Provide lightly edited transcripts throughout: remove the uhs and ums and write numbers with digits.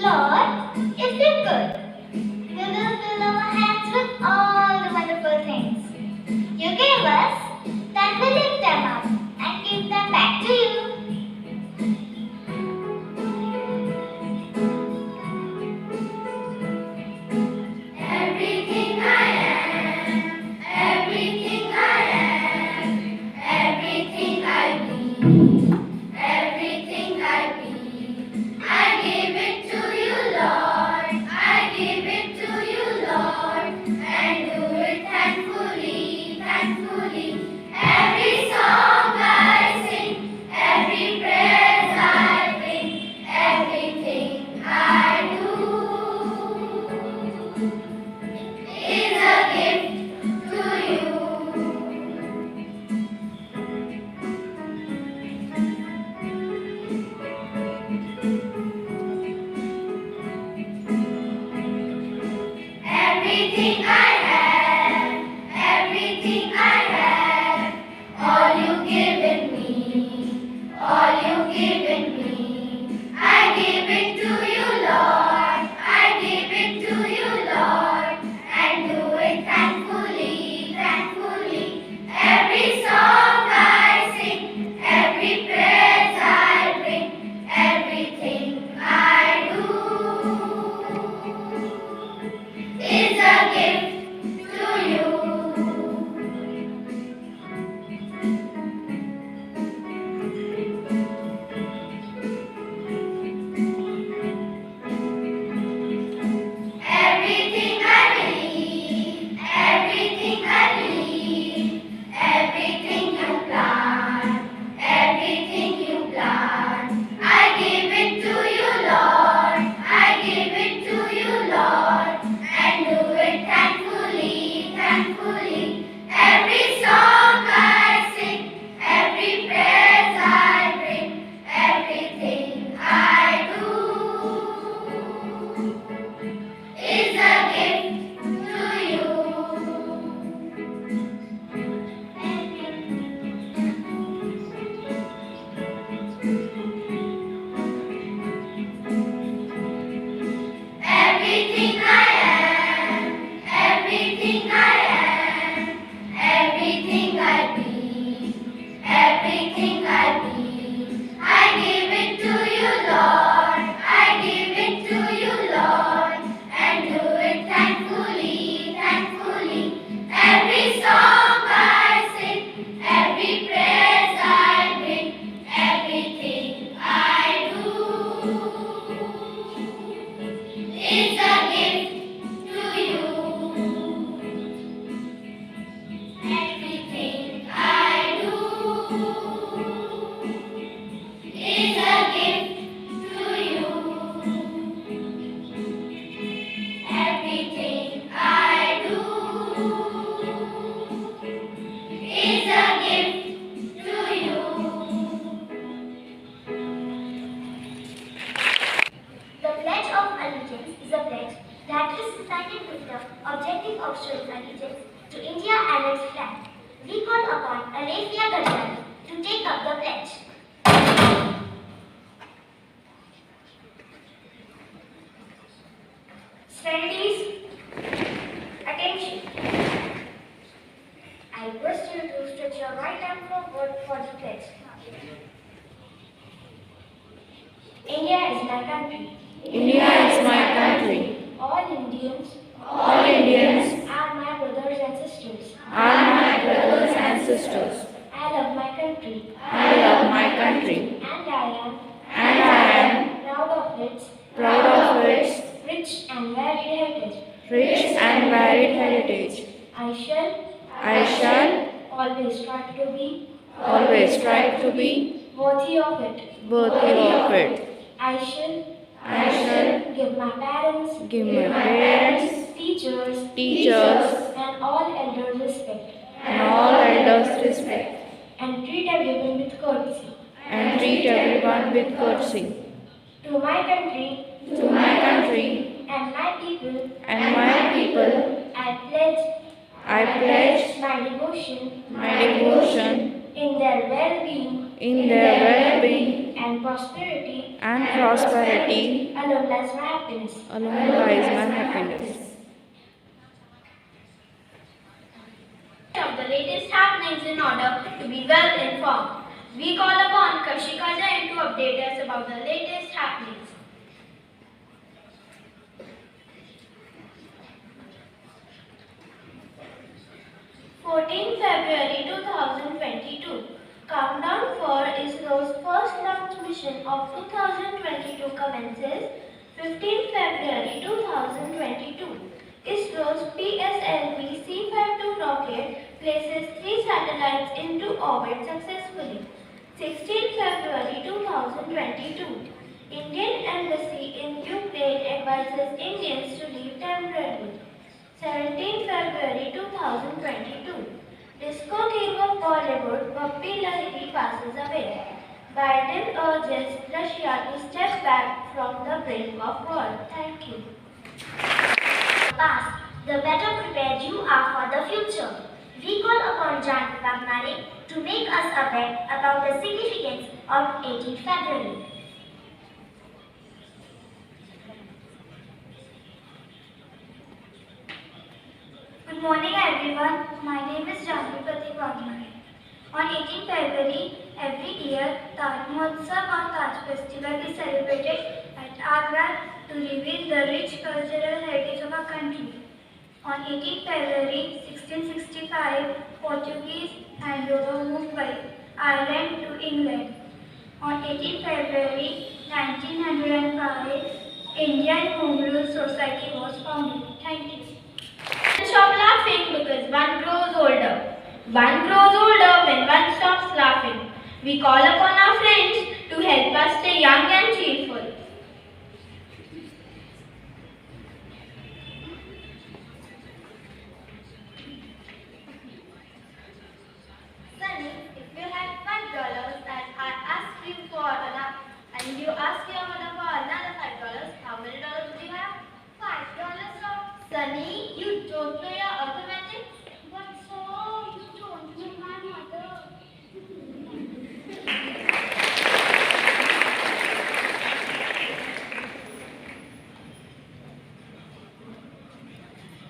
Lord, if you could, we will fill our hands with all the wonderful things you gave us, then we lift them up and give them back to you. Everything I am, everything I am, everything I be, everything I be, I give it to you, Lord, I give it to you, Lord, and do it thankfully, thankfully. Every song I sing, every praise I bring, everything I do is a gift to you. Everything I have, everything I have, all you given me, all you given me, I give it to you, Lord, I give it to you, Lord, and do it thankfully, thankfully. Every song I sing, every praise I bring, everything I do is a gift to you. Everything I believe, everything I believe, everything you plan, everything you plan, I give it to you, Lord, I give it to you, Lord, and do it thankfully, thankfully. Every song I sing, every praise I bring, everything I do is a gift to you. Everything I am, everything I am, everything I be, everything I be, I give it to you, Lord, I give it to you, Lord, and do it thankfully, thankfully. Every song I sing, every praise I bring, everything I do is a gift to you. Everything I do is a gift to you. Everything I do is a gift to you. The Pledge of Allegiance is a pledge that is recited with the objective of showing allegiance to India and its flag. We call upon Alethea Gandhari to take up the pledge. Friendlies, attention. I request you to stretch your right arm forward for the pledge. India is my country. India is my country. All Indians Are my brothers and sisters. my brothers and sisters. I love my country, I love my country, and I and I am am proud of its proud of its rich and varied heritage. rich and varied heritage. I I shall always strive to be always strive to be worthy of it. worthy of it. I shall give my parents, Give my parents, teachers, and all elders respect, and all elders respect, and treat everyone with courtesy. and treat everyone with courtesy. To my country To my country and my people, and my people, I I pledge my devotion my devotion in their well-being in their well-being and prosperity alone lies my happiness. alone lies my happiness. Of the latest happenings in order to be well informed. We call upon Kashika Jain to update us about the latest happenings. 14 February 2022. Countdown for ISRO's first launch mission of 2022 commences 15 February 2022. ISRO's PSLV C-52 rocket places 3 satellites into orbit successfully. 16 February 2022. Indian Embassy in Ukraine advises Indians to leave temporarily. 17 February 2022. Disco king of Bollywood, Bappi Lahiri passes away. Biden urges Russia to step back from the brink of war. Thank you. Past, the better prepared you are for the future. We call upon Jan Pramare to make us aware about the significance of 18 February. Good morning everyone. My name is Janvi Pratik Wagmare. On 18 February, every year, Taj Mahotsav or Taj Festival is celebrated at Agra to reveal the rich cultural heritage of our country. On 18 February 1665, Portuguese handed over Mumbai, Ireland to England. On 18 February 1905, Indian Home Rule Society was founded. Thank you. Stop laughing because one grows older. One grows older when one stops laughing. We call upon our friends to help us stay young and cheerful. Sunny, if you had $5 and I ask you for and you ask your mother for another $5, how many dollars would you have? $5, sir. Sunny, you don't know your arithmetic? But so, you don't know my mother.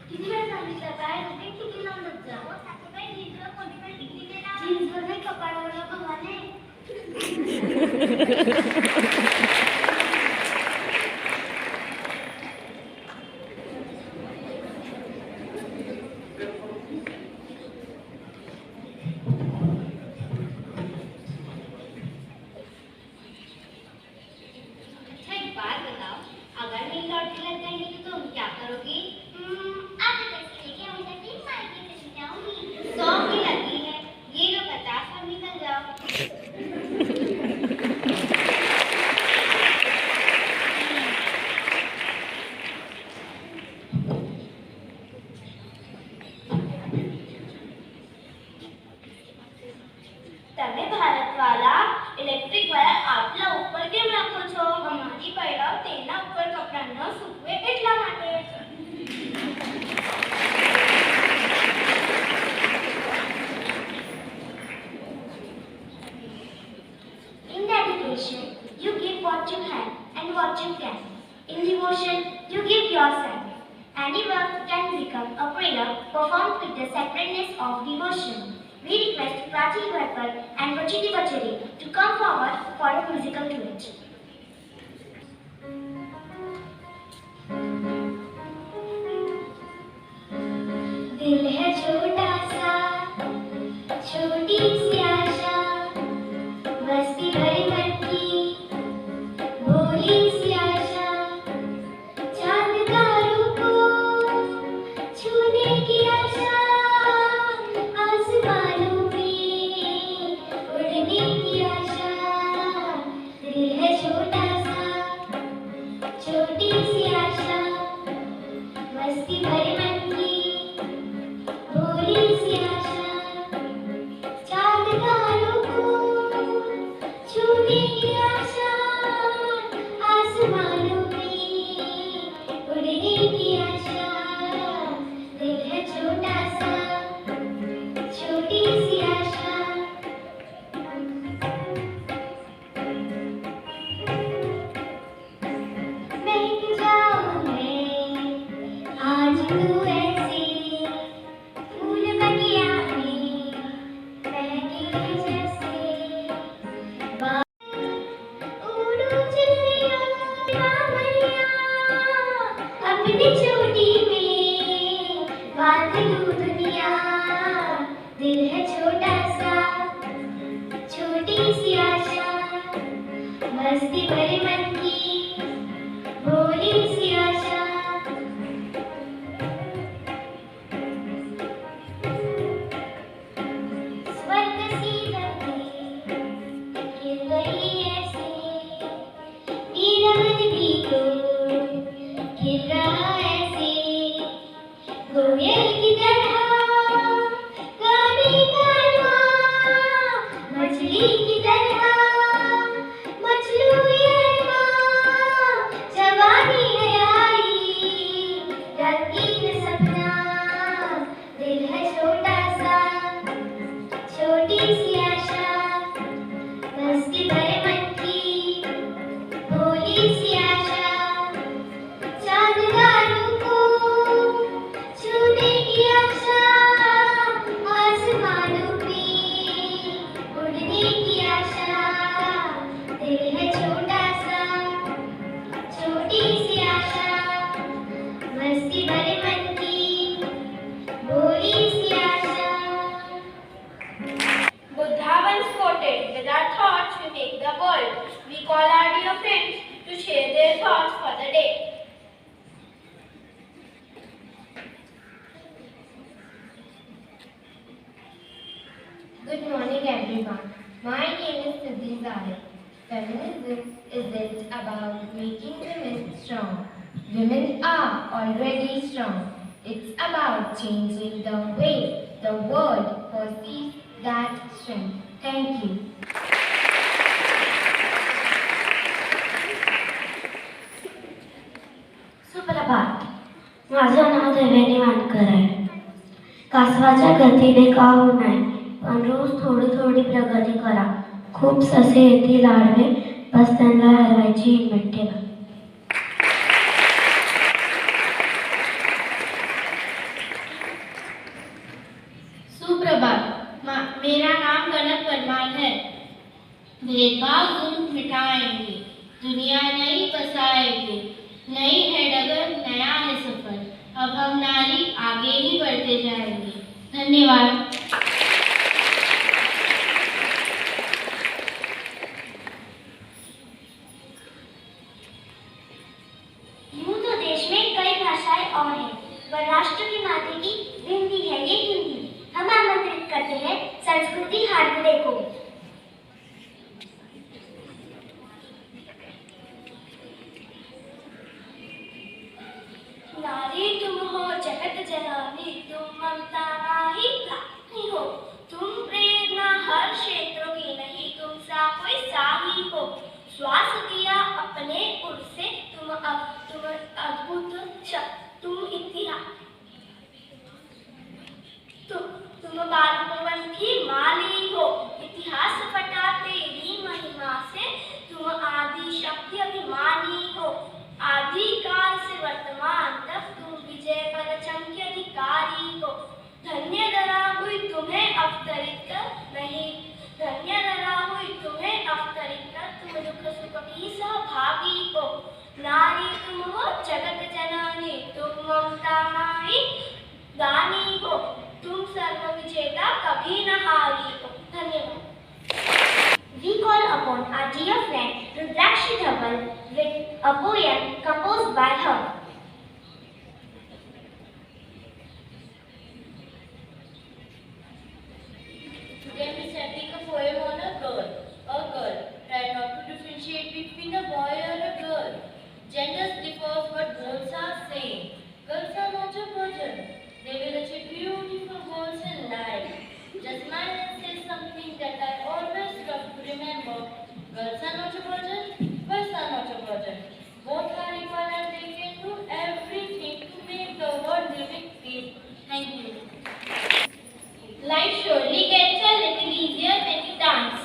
किती वेळ सांगितलं काय रुपये किती लावून जाऊ सासूबाई जीन्सवर कोणती पण टिकली नाही ना जीन्सवर नाही कपाळावर भगवान आहे તમે ભારતવાળા ઇલેક્ટ્રિક વાયર આટલા ઉપર કેમ રાખો છો અમારી પૈડા તેના ઉપર કપડા ન સૂકવે એટલા માટે In dedication, you give what you have and what you can. In devotion, you give yourself. Any work can become a prayer performed with the sacredness of devotion. We request Prachi Gwaipal and Vachiti Vachari to come forward for a musical duet. दिल है छोटा सा छोटी सी आशा मस्ती भरी मन की भोली सी आशा चांद तारों को छूने की आशा आसमानों में उड़ने की आशा दिल है छोटा सा छोटी सी आशा मस्ती भरी मन की भोली सी आशा चांद तारों को छूने की आशा आसमानों में उड़ने की आशा दिल है छोटा सा छोटी सी आशा आज तू ऐसे फूल बगिया में महके जैसे उड़ो चिड़िया मैया अपनी चोटी में बांध लूं दुनिया दिल है छोटा सा छोटी सी आशा मस्ती भरे मन की भोली सी आशा स्वर्ग सी धरती खिल गई ऐसे नीरज भी तो खिल रहा ऐसे कोयल की तरह गाने गाना मछली की तरह मछलू ये माँ जवानी है आई रंगीन सपना दिल है छोटा सा छोटी सी आशा मस्ती भरे मन की भोली सी आशा चांदगारों को छूने की आशा आसमानों पे उड़ने की आशा दिल है छोटा सा छोटी सी आशा मस्ती भरे मन की भोली सी आशा Buddha once quoted, with our thoughts we make the world. We call our dear friends to share their thoughts for the day. Good morning everyone. My name is Siddhi Zahid. Feminism isn't about making women strong. Women are already strong. It's about changing the way the world perceives that strength. Thank you. सुप्रभात. माझं नाव देवेनी वानकर आहे. कासवाच्या गतीने का हो नाही पण रोज थोडी प्रगती करा. खूप ससे येतील आडवे बस त्यांना हरवायची हिंमत ठेवा. सुप्रभात. मेरा नाम कनक परमार है. भेदभाव जुल्म मिटाएंगे, दुनिया नई बसाएंगे. नई है डगर, नया है सफर. अब हम नारी आगे ही बढ़ते जाएंगे. धन्यवाद. यूं तो देश में कई भाषाएं और हैं, पर राष्ट्र की माता की हिंदी है ये हिंदी. हम आमंत्रित करते हैं संस्कृति हारगुड़े को. नारी तुम हो जगत जननी, तुम ममता नाही नहीं हो. तुम प्रेरणा हर क्षेत्रों की नहीं, तुम सा कोई साही हो. श्वास दिया अपने उर से, तुम अद्भुत तुम इतिहास. तुम बालपन की माली हो. इतिहास पटा तेरी महिमा से, तुम आदि शक्ति अभिमानी हो. आदिकाल से वर्तमान तक तुम विजय परचम के अधिकारी हो. धन्य धरा हुई तुम्हें अवतरित नहीं, धन्य धरा हुई तुम्हें अवतरित कर, तुम दुख सुख की सहभागी हो. नारी तुम हो जगत जननी, तुम ममता माई दानी हो. तुम सर्व विजेता कभी न हारी हो. धन्यवाद. We call upon our dear friend Rudrakshi Dhaval with a poem composed by her. Today we studying a poem on a girl. A girl. Try not to differentiate between a boy or a girl. Genders differ, but both are same. Girls are not a burden. They will achieve beautiful goals in life. Just smile and say something that I always love to remember. Girls are not a burden. Boys are not a burden. Both are equal and they can do everything to make the world live in peace. Thank you. Life surely gets a little easier when you dance.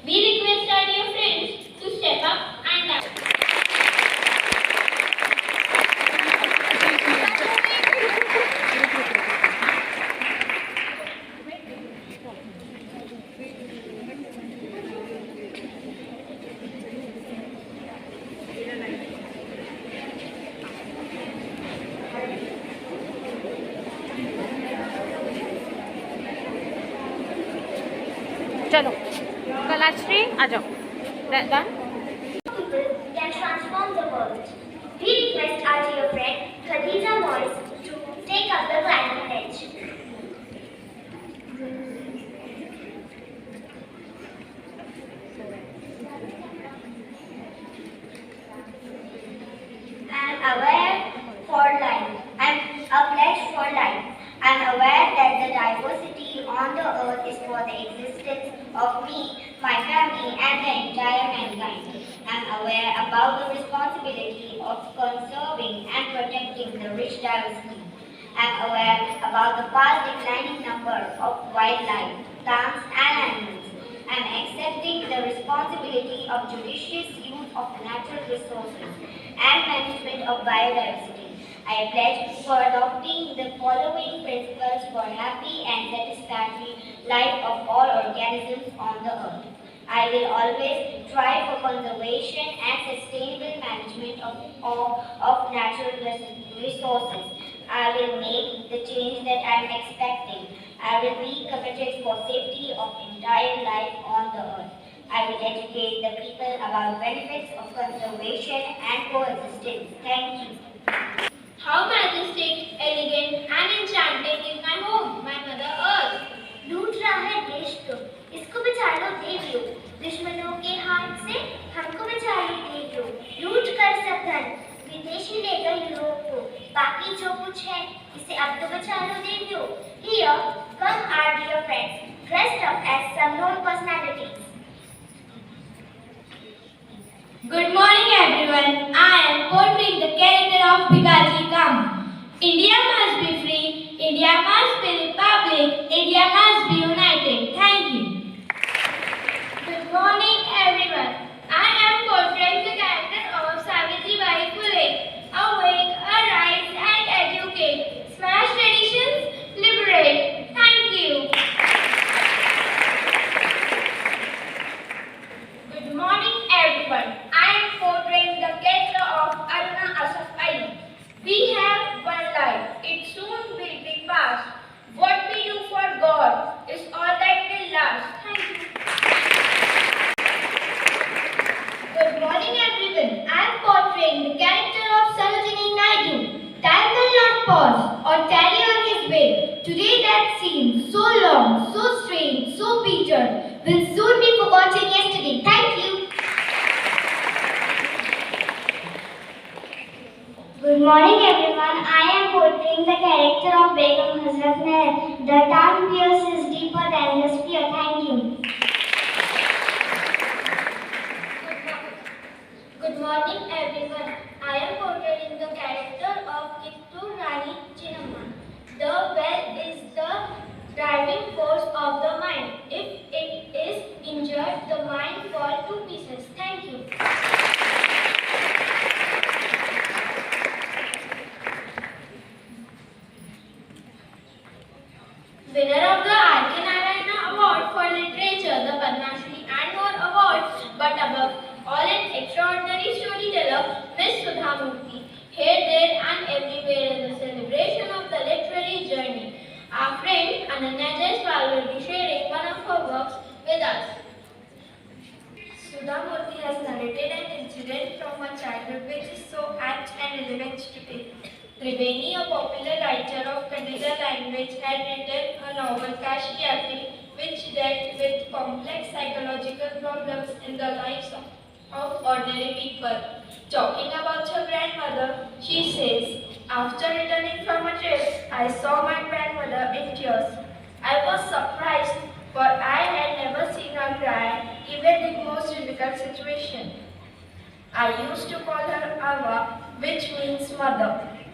We request our dear friends to step up and dance. चलो कलाश्री आ जाओ done People can transform the world. We request our dear friend Khadija Moise to take up the climate pledge. I am aware for life. I am a pledge for life. I am aware that the diversity on the earth is for the existence of me, my family, and the entire mankind. I am aware about the responsibility of conserving and protecting the rich diversity. I am aware about the fast declining number of wildlife, plants, and animals. I am accepting the responsibility of judicious use of natural resources and management of biodiversity. I pledge for adopting the following principles for happy and satisfactory life of all organisms on the earth. I will always strive for conservation and sustainable management of natural resources. I will make the change that I am expecting. I will be committed for safety of entire life on the earth. I will educate the people about benefits of conservation and coexistence. Thank you. How majestic, elegant, and enchanting is my home, my Mother Earth. लूट रहा है देश को, इसको बचा लो देवियों, दुश्मनों के हाथ से हमको बचा लो देवियों, लूट कर सब धन विदेशी ले गए यूरोप को, बाकी जो कुछ है इसे अब तो बचा लो देवियों. Here come our dear friends, dressed up as some known personalities. Good morning everyone. I am portraying the character of Bikaji Kama. India must be free. India must be republic. India must be united. Thank you. Good morning everyone. I am portraying the character of Savitribai Phule. Awake, arise and educate. Smash traditions, liberate. Thank you. Good morning everyone. I am portraying the character of Aruna Asaf Ali. We have one life. It soon will be past. What we do for God is all that will last. Thank you. Good morning everyone. I am portraying the character of Sarojini Naidu. Time will not pause or tarry on his way. Today that seems so long, so strange, so bitter will soon be forgotten yesterday. Thank you. Good morning everyone. I am portraying the character of Begum Hazrat Mahal. The town pierces deeper than the spear. Thank you. Good morning everyone. I am portraying the character of Kittur Rani Chinnamma. The will is the driving force of the mind. If it is injured, the mind falls to pieces. Thank you. Winner of the R.K. Narayana Award for Literature, the Padma Shri and more awards, but above all an extraordinary storyteller, Miss Sudha Murthy. Here, there and everywhere is a celebration of the literary journey. Our friend Ananya Jaiswal will be sharing one of her works with us. Sudha Murthy has narrated an incident from her childhood which is so apt and relevant today. Triveni, a popular writer of Kannada language, had written a novel Kashi Yafi, which dealt with complex psychological problems in the lives of ordinary people. Talking about her grandmother, she says, "After returning from a trip, I saw my grandmother in tears. I was surprised, for I had never seen her cry, even in most difficult situations. I used to call her Ava, which means mother.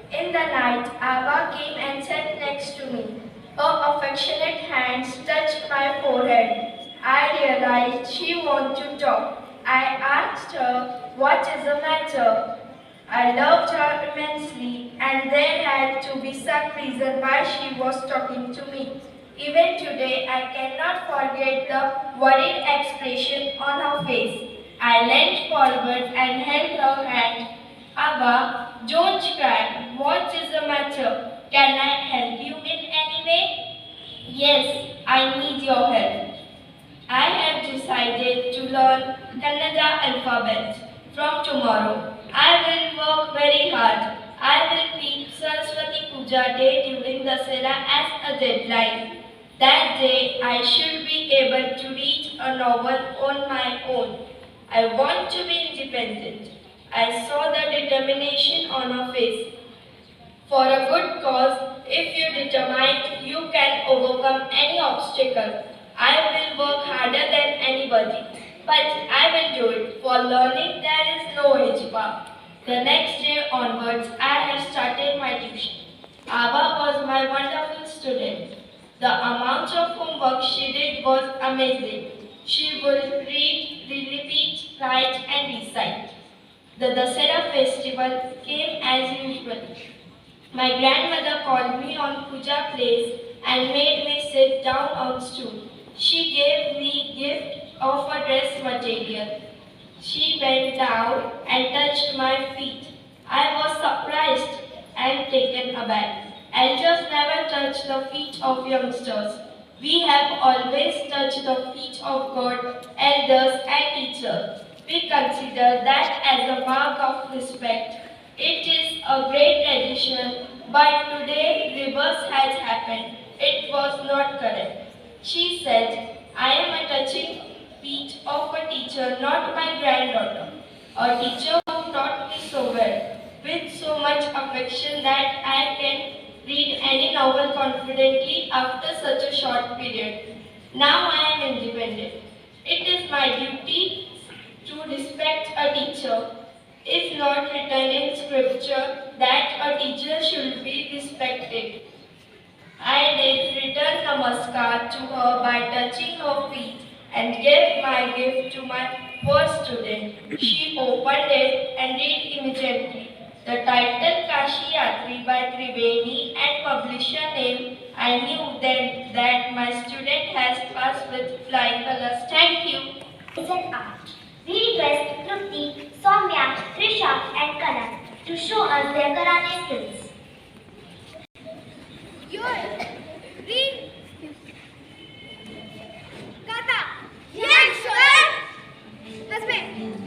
In the night, Ava came and sat next to me. Her affectionate hands touched my forehead. I realized she wanted to talk. I asked her, what is the matter? I loved her immensely, and there had to be some reason why she was talking to me. Even today, I cannot forget the worried expression on her face. I leaned forward and held her hand. Ava, don't cry. What is the matter? Can I help you in any way? Yes, I need your help. I learn Kannada alphabet. From tomorrow, I will work very hard. I will keep Saraswati Puja Day during Dasara as a deadline. That day, I should be able to read a novel on my own. I want to be independent. I saw the determination on her face. For a good cause, if you're determined, you can overcome any obstacle. I will work harder than anybody, but I will do it. For learning, there is no age bar. The next day onwards, I have started my tuition. Ava was my wonderful student. The amount of homework she did was amazing. She would read, repeat, write and recite. The Dasara festival came as usual. My grandmother called me on puja place and made me sit down on stool. She gave me gift of a dress material. She bent down and touched my feet. I was surprised and taken aback. Elders never touch the feet of youngsters. We have always touched the feet of God, elders and teachers. We consider that as a mark of respect. It is a great tradition, but today reverse has happened. It was not correct. She said, I am a touching feet of a teacher, not my granddaughter. A teacher who taught me so well, with so much affection that I can read any novel confidently after such a short period. Now I am independent. It is my duty to respect a teacher. Is not written in scripture that a teacher should be respected. I did return namaskar to her by touching her feet and gave my gift to my poor student. She opened it and read immediately. The title Kashi Yatri by Triveni and publisher name. I knew then that my student has passed with flying colors. Thank you. Is an art. We request Trupti, Soumya, Trisha and Karan to show us their karate skills. Read. Kata. Yes, sir. That's me.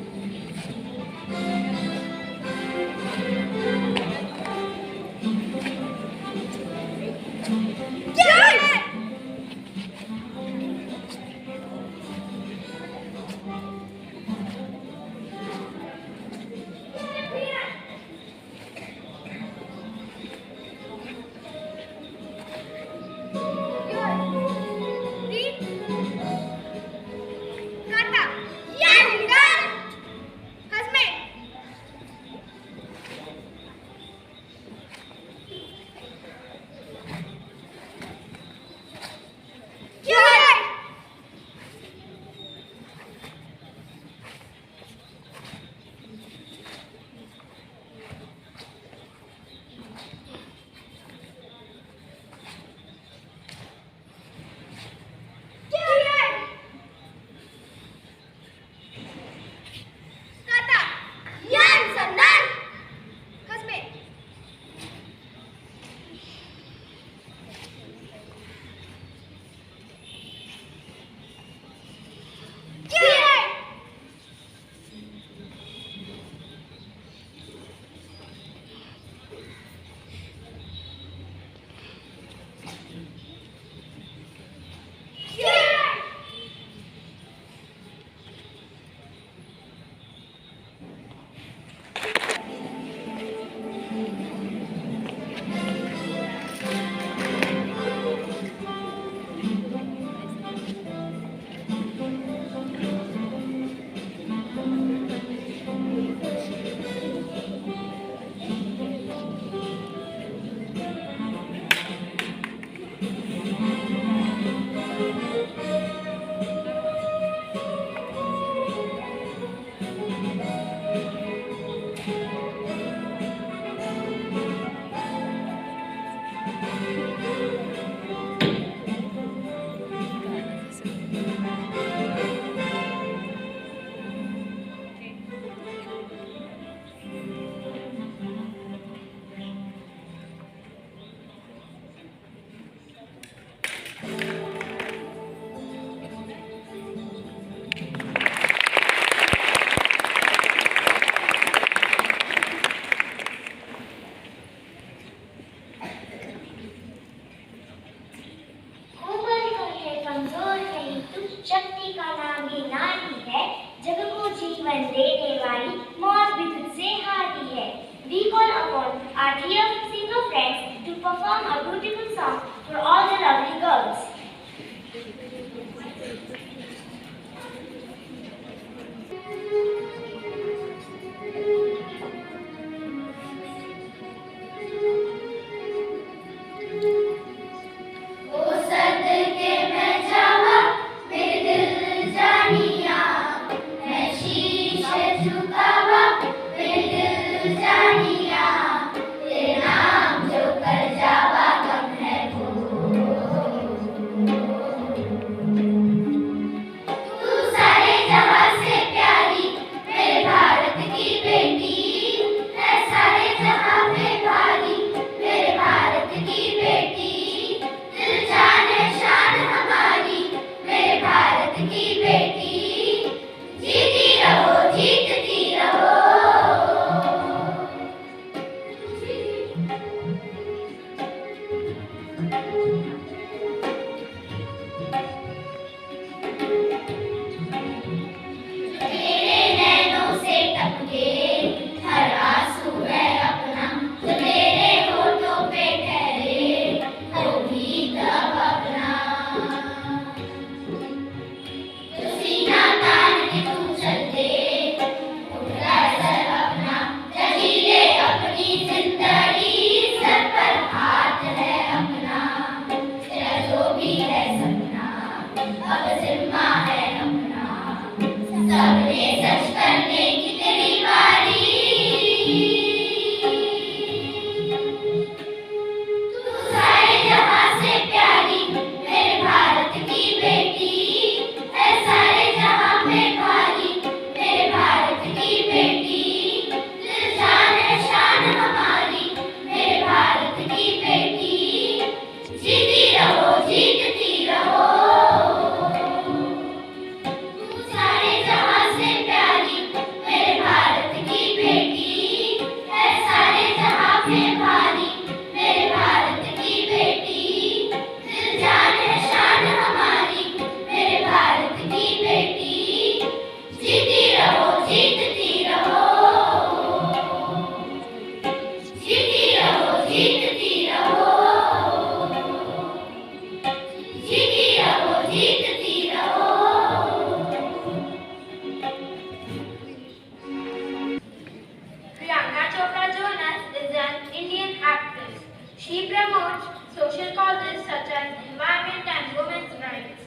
He promotes social causes such as environment and women's rights.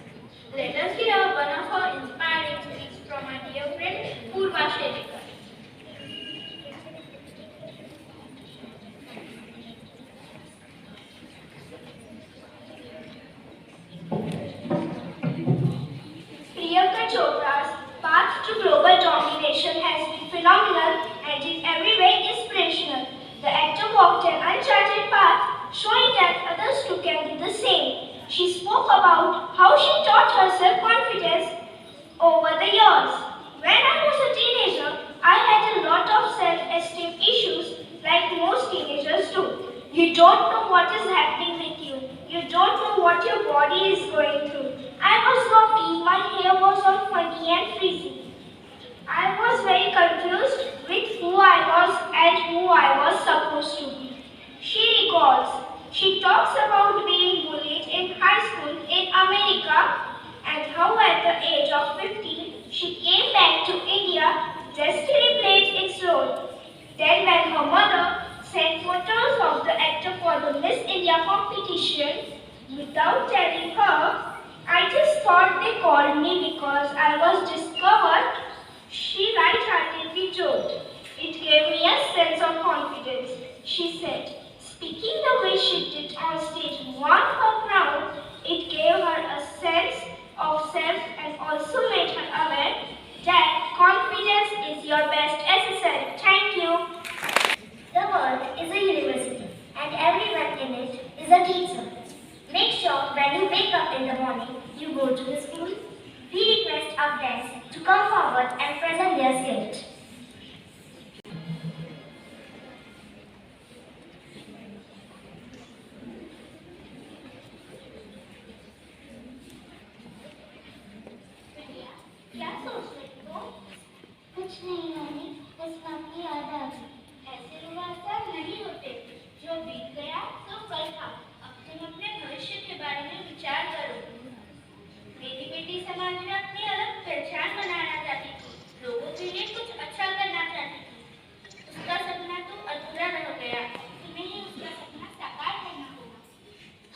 Let us hear one of her inspiring speeches from our dear friend Purva Shelekar. Priyanka Chopra's path to global domination has been phenomenal and in every way inspirational. The actor walked an uncharted path, showing that others too can do the same. She spoke about how she taught herself confidence over the years. When I was a teenager, I had a lot of self-esteem issues like most teenagers do. You don't know what is happening with you. You don't know what your body is going through. I was naughty, my hair was all funny and frizzy. I was very confused with who I was and who I was supposed to be. She recalls, she talks about being bullied in high school in America and how at the age of 15 she came back to India. Destiny played its role. Then when her mother sent photos of the actor for the Miss India competition without telling her, I just thought they called me because I was discovered, she light-heartedly joked. It gave me a sense of confidence, she said. Speaking the way she did on stage won her crown. It gave her a sense of self and also made her aware that confidence is your best accessory. Thank you. The world is a university and everyone in it is a teacher. Make sure when you wake up in the morning, you go to the school. We request our guests to come forward and present their skills. क्या सोच रही हो? कुछ नहीं नानी, बस mummy याद आ गई। ऐसे लोग आसान नहीं होते। जो बीत गया तो कल था। अब तुम अपने भविष्य के बारे में विचार करो। मेरी बेटी समाज में अपनी अलग पहचान बनाना चाहती थी, लोगों के लिए कुछ अच्छा करना चाहती थी। उसका सपना तो अधूरा रह गया। तुम्हें ही उसका सपना साकार करना होगा।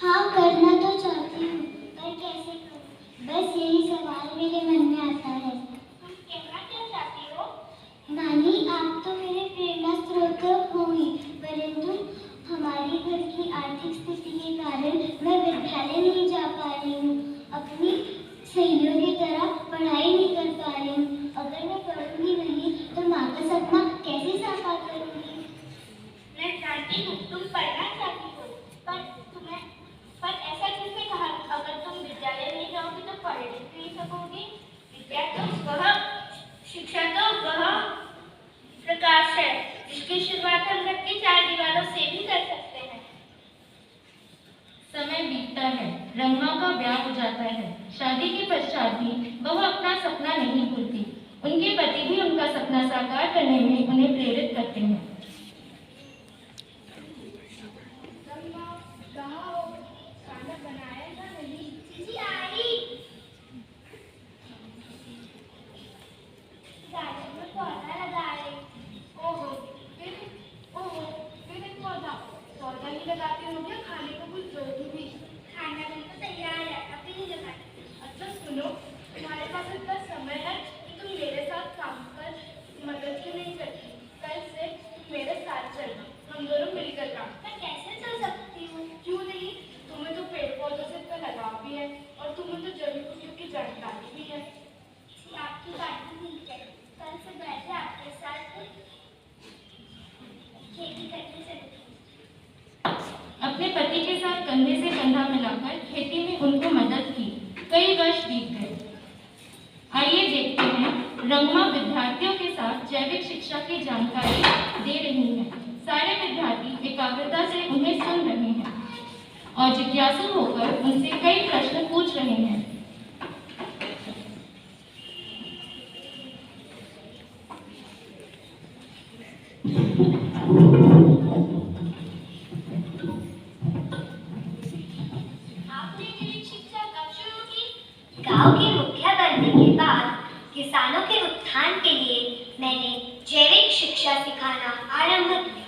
हाँ, करना तो चाहती हूँ, पर कैसे करूँ? बस यही सवाल मेरे मन में आता है। तुम कहना क्या चाहती हो? नानी, आप तो मेरे प्रेरणा स्रोत होंगी, परंतु हमारी घर की आर्थिक स्थिति के कारण मैं विद्यालय नहीं जा पा रही हूँ। अपनी सहेलियों की तरह पढ़ाई नहीं कर पा रही हूँ। अगर मैं पढ़ूंगी नहीं तो माँ का सपना कैसे साकार करूंगी? मैं जानती हूँ तुम पढ़ना चाहती हो, पर ऐसा किसने कहा? अगर तुम विद्यालय नहीं जाओगी तो पढ़ नहीं सकोगी। विद्या तो शिक्षा तो वह प्रकाश है जिसकी शुरुआत हम घर की चार दीवारों से भी कर सकते हैं। समय बीतता है, रंगमा का ब्याह हो जाता है। शादी के पश्चात भी वह अपना सपना नहीं भूलती। उनके पति भी उनका सपना साकार करने में उन्हें प्रेरित करते हैं। अपने पति के साथ कंधे से कंधा मिलाकर खेती में उनको मदद की। कई वर्ष बीत गए। आइए देखते हैं, रंगमा विद्यार्थियों के साथ जैविक शिक्षा की जानकारी दे रही है। सारे विद्यार्थी एकाग्रता से उन्हें सुन रहे हैं और जिज्ञासु होकर उनसे कई प्रश्न पूछ रहे हैं। गांव के मुखिया बनने के बाद किसानों के उत्थान के लिए मैंने जैविक शिक्षा सिखाना आरंभ किया।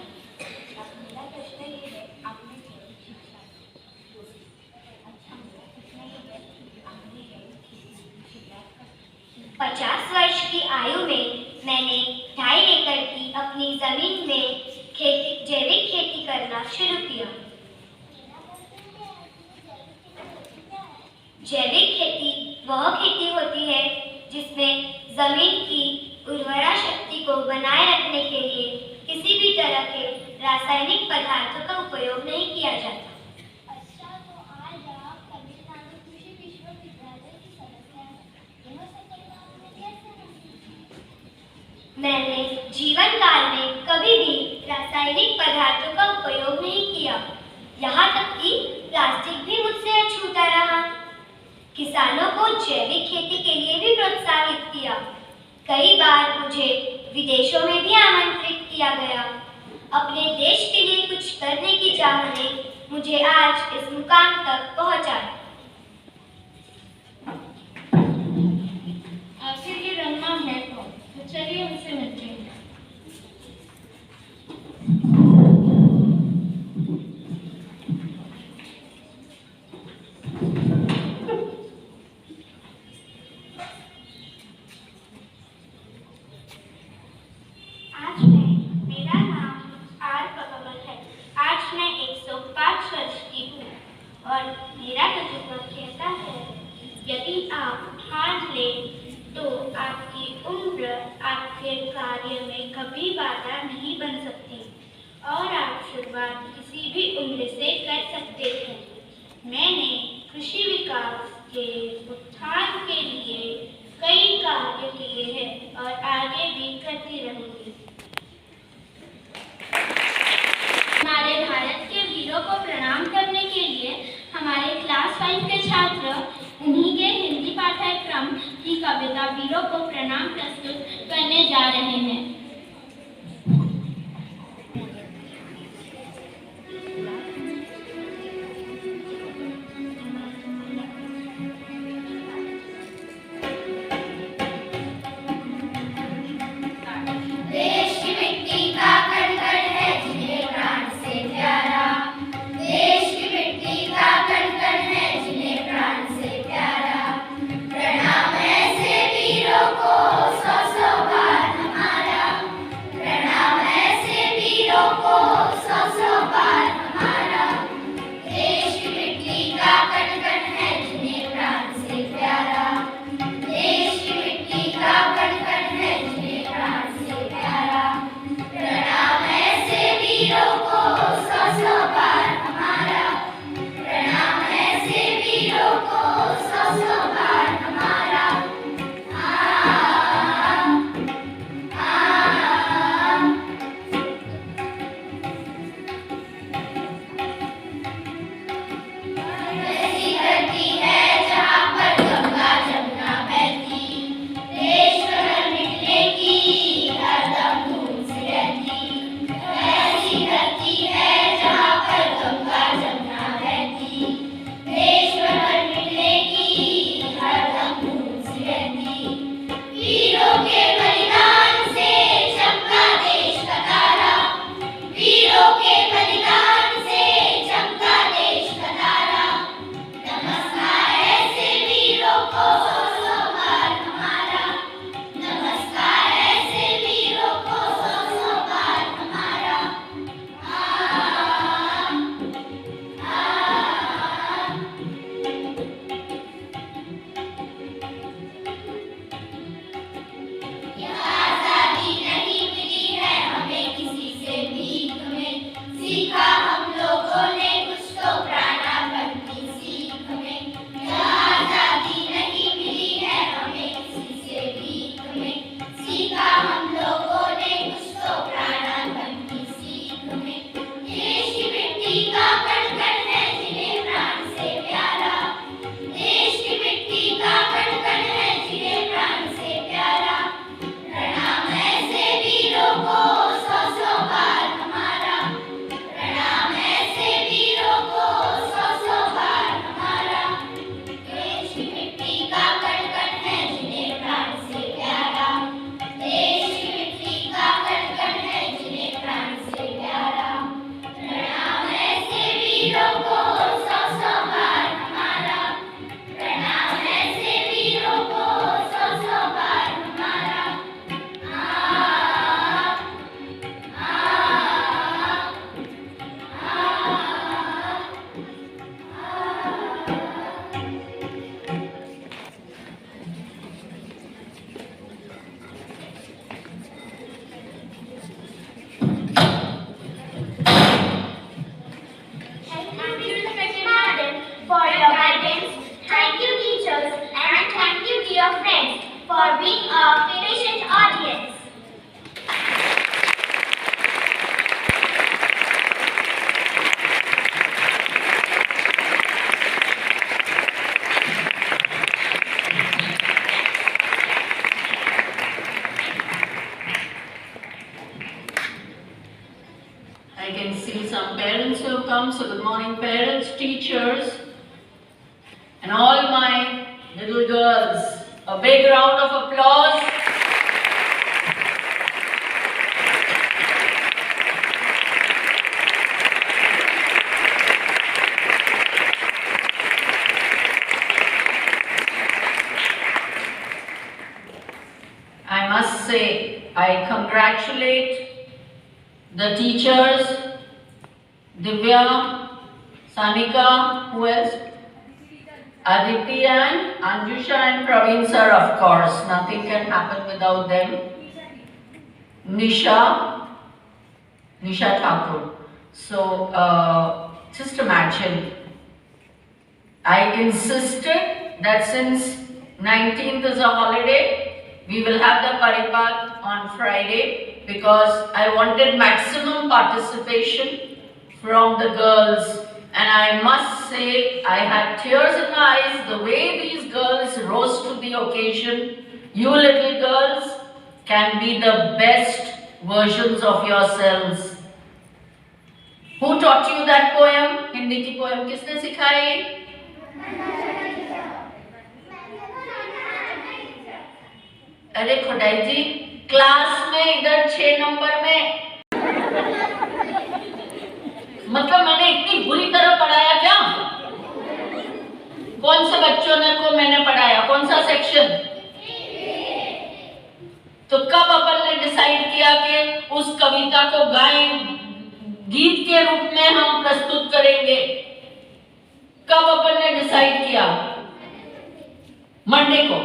50 वर्ष की आयु में मैंने 2.5 एकड़ की अपनी जमीन में जैविक खेती करना शुरू किया। जैविक खेती वह खेती होती है जिसमें जमीन की उर्वरा शक्ति को बनाए रखने के लिए किसी भी तरह के रासायनिक पदार्थों का उपयोग नहीं किया जाता। अच्छा, तो आज आप तमिलनाडु कृषि विश्वविद्यालय की सदस्य हैं। यह सफल काम में कैसे हुई? मैंने जीवन काल में कभी भी रासायनिक पदार्थों का उपयोग नहीं किया। यहाँ तक कि प्लास्टिक भी मुझसे अछूता रहा। किसानों को जैविक खेती के लिए भी प्रोत्साहित किया। कई बार मुझे विदेशों में भी आमंत्रित किया गया। अपने देश के लिए कुछ करने की चाह ने मुझे आज इस मुकाम तक पहुंचाया। आखिर ये रंगना है कौन? तो चलिए उनसे मिलते हैं। मेरा नाम आर पगवल है। आज मैं 105 वर्ष की हूँ और मेरा तजुर्बा कहता है यदि आप ठान लें तो आपकी उम्र आपके कार्य में कभी बाधा नहीं बन सकती और आप शुरुआत किसी भी उम्र से कर सकते हैं। मैंने कृषि विकास के उत्थान के लिए कई कार्य किए हैं और आगे भी करती रहूंगी। हमारे भारत के वीरों को प्रणाम करने के लिए हमारे क्लास 5 के छात्र उन्हीं के हिंदी पाठ्यक्रम की कविता वीरों को प्रणाम प्रस्तुत करने जा रहे हैं। देश की मिट्टी का कण कण है जिन्हें प्राण से प्यारा। देश की मिट्टी का कण कण है जिन्हें प्राण से प्यारा। प्रणाम ऐसे वीरों को 100-100 बार हमारा। प्रणाम ऐसे वीरों को 100-100 बार हमारा। देश की मिट्टी का कण कण है जिन्हें प्राण से प्यारा। देश की मिट्टी का कण कण है जिन्हें प्राण से प्यारा। प्रणाम ऐसे वीरों को 100-100 बार हमारा। प्रणाम ऐसे वीरों को 100-100 बार हमारा। ऐसी धरती है जहाँ पर गंगा जमुना बहती। देश में मिटने की हरदम धूम से रहती। ऐसी धरती है जहाँ पर गंगा जमुना बहती। देश में मिटने की हरदम धूम से रहती। वीरों के बलिदान से चमका देश का तारा। वीरों के बलिदान से चमका देश का तारा। नमस्कार ऐसे वीरों को 100-100 बार हमारा। नमस्कार ऐसे वीरों को 100-100 बार हमारा। यह आजादी नहीं मिली है हमें किसी से भीख में। सीखा हम लोगों ने कुछ तो प्राणापन की सीख में। यह आजादी नहीं मिली है हमें किसी से भीख में। सीखा हम लोगों ने कुछ तो प्राणापन की सीख में। देश की मिट्टी का कण कण है जिन्हें प्राण से प्यारा। देश की मिट्टी का कण कण है जिन्हें प्राण से प्यारा। प्रणाम ऐसे वीरों को 100-100 बार हमारा। प्रणाम ऐसे वीरों को 100-100 बार हमारा। देश की मिट्टी का कण कण है जिन्हें प्राण से प्यारा। देश की मिट्टी का कण कण है जिन्हें प्राण से प्यारा। प्रणाम ऐसे वीरों को 100-100 बार हमारा। प्रणाम ऐसे वीरों को 100-100 बार for being a patient audience. I can see some parents who have come, so good morning parents, teachers, and all my little girls. A big round of applause. I must say, I congratulate the teachers, Divya, Sanika, who else? Aditi and Anjusha and Praveen sir, of course. Nothing can happen without them. Nisha Thakur. So, just imagine, I insisted that since 19th is a holiday, we will have the Paripat on Friday because I wanted maximum participation from the girls. And I must say, I had tears in my eyes the way these girls rose to the occasion. You little girls can be the best versions of yourselves. Who taught you that poem? Hindi ki poem किसने सिखाई? अरे खोडाई जी, class में इधर 6 number में मतलब मैंने इतनी बुरी तरह पढ़ाया क्या? कौन से बच्चों ने को मैंने पढ़ाया? कौन सा सेक्शन? तो कब अपन ने डिसाइड किया कि उस कविता को गाएं, गीत के रूप में हम प्रस्तुत करेंगे? कब अपन ने डिसाइड किया? मंडे को।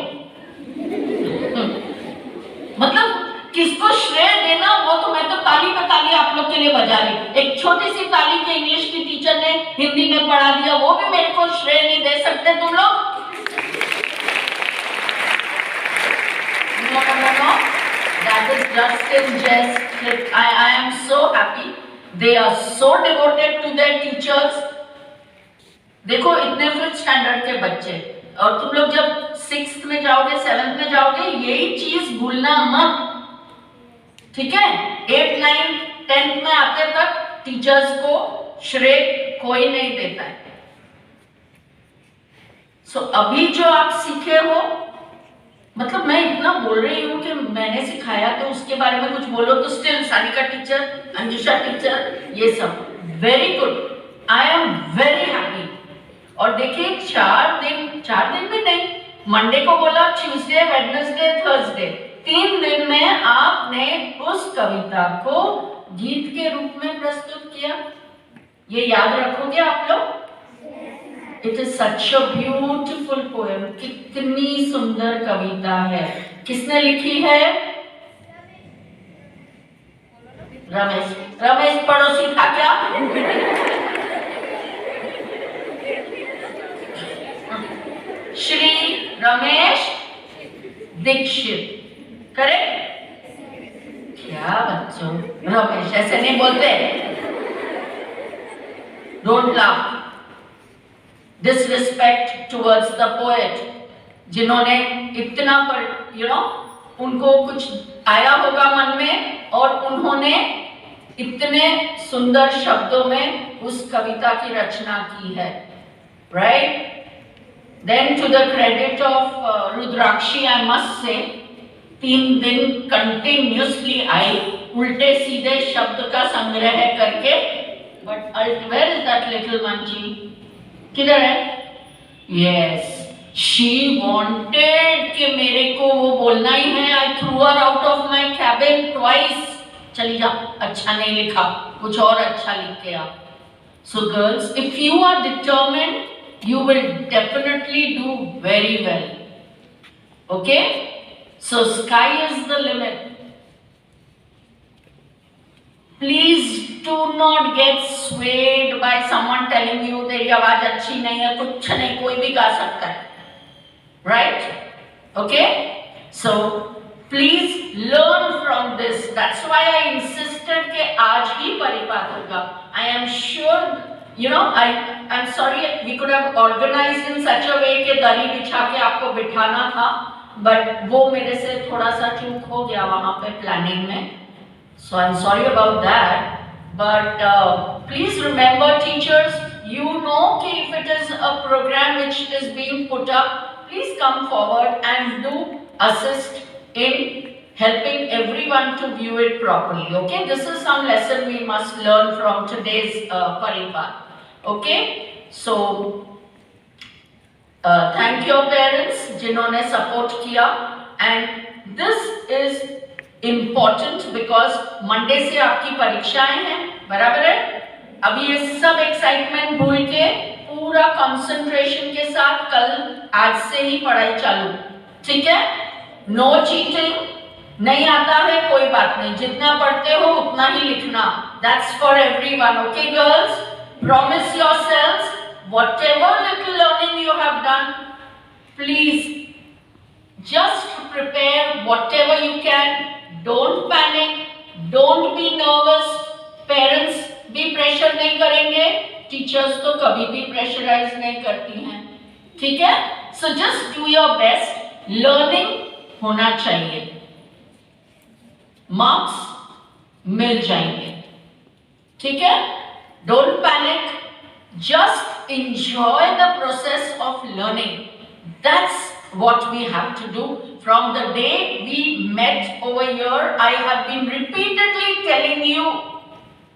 मतलब किसको श्रेय देना वो तो मैं तो ताली पे ताली आप लोग के लिए बजा रही। एक छोटी सी ताली के इंग्लिश की टीचर ने हिंदी में पढ़ा दिया, वो भी मेरे को श्रेय नहीं दे सकते तुम लोग? No. That is just in jest. I am so happy. They are so devoted to their teachers. देखो इतने 5th स्टैंडर्ड के बच्चे, और तुम लोग जब 6th में जाओगे, 7th में जाओगे, यही चीज भूलना मत, ठीक है? 8th, 9th, 10th में आते तक टीचर्स को श्रेय कोई नहीं देता है। सो अभी जो आप सीखे हो, मतलब मैं इतना बोल रही हूँ कि मैंने सिखाया तो उसके बारे में कुछ बोलो तो स्टिल सानिका टीचर, अंजुषा टीचर, ये सब very good. I am very happy. और देखिए 4 दिन भी नहीं, मंडे को बोला, ट्यूसडे, वेडनेसडे, थर्सडे, 3 दिन में आपने उस कविता को गीत के रूप में प्रस्तुत किया। ये याद रखोगे आप लोग? It is such a beautiful poem. कितनी सुंदर कविता है। किसने लिखी है? रमेश पड़ोसी था क्या? श्री रमेश दीक्षित, करेक्ट? क्या बच्चों, रमेश ऐसे नहीं बोलते। Don't laugh. Disrespect towards the poet, जिन्होंने इतना पर उनको कुछ आया होगा मन में और उन्होंने इतने सुंदर शब्दों में उस कविता की रचना की है, right? Then to the credit of Rudrakshi, I must say, 3 दिन continuously आई उल्टे सीधे शब्द का संग्रह करके, but where is that little Manji? किधर है? Yes, she wanted कि मेरे को वो बोलना ही है। I threw her out of my cabin twice. चली जा, अच्छा नहीं लिखा, कुछ और अच्छा लिख के आ। So girls, if you are determined, you will definitely do very well. Okay? So sky is the limit. Please do not get swayed by someone telling you तेरी आवाज अच्छी नहीं है, कुछ नहीं, कोई भी गा सकता है, right? Okay? So please learn from this. That's why I insisted कि आज ही परिपाठ होगा. I am sure, you know, I'm sorry we could have organized in such a way कि दरी बिछा के आपको बिठाना था, but वो मेरे से थोड़ा सा चूक हो गया वहाँ पे planning में. So I'm sorry about that. But please remember, teachers, you know कि if it is a program which is being put up, please come forward and do assist in helping everyone to view it properly. Okay, this is some lesson we must learn from today's Paripat. Okay, so thank your parents जिन्होंने support किया, and this is important because Monday से आपकी परीक्षाएं हैं, बराबर है? अभी ये सब एक्साइटमेंट भूल के पूरा कंसंट्रेशन के साथ कल आज से ही पढ़ाई चालू, ठीक है? नो चीटिंग, नहीं आता है कोई बात नहीं, जितना पढ़ते हो उतना ही लिखना. That's for everyone. Okay girls, promise yourselves whatever little learning you have done, please just prepare whatever you can. Don't panic, don't be nervous. Parents भी प्रेशर नहीं करेंगे, टीचर्स तो कभी भी प्रेशराइज नहीं करती हैं, ठीक है? So just do your best. Learning होना चाहिए, मार्क्स मिल जाएंगे, ठीक है? Don't panic, just enjoy the process of learning. That's what we have to do. From the day we met over here, I have been repeatedly telling you,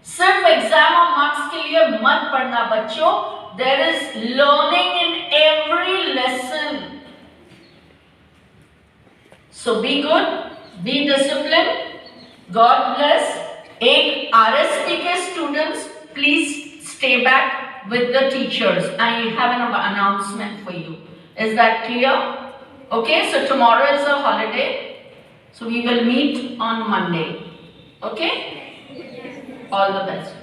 सिर्फ exam और marks के लिए मत पढ़ना बच्चों. There is learning in every lesson. So be good, be disciplined. God bless. एक RSP के students, please stay back with the teachers. I have an announcement for you. Is that clear? Okay, so tomorrow is a holiday. So we will meet on Monday. Okay? All the best.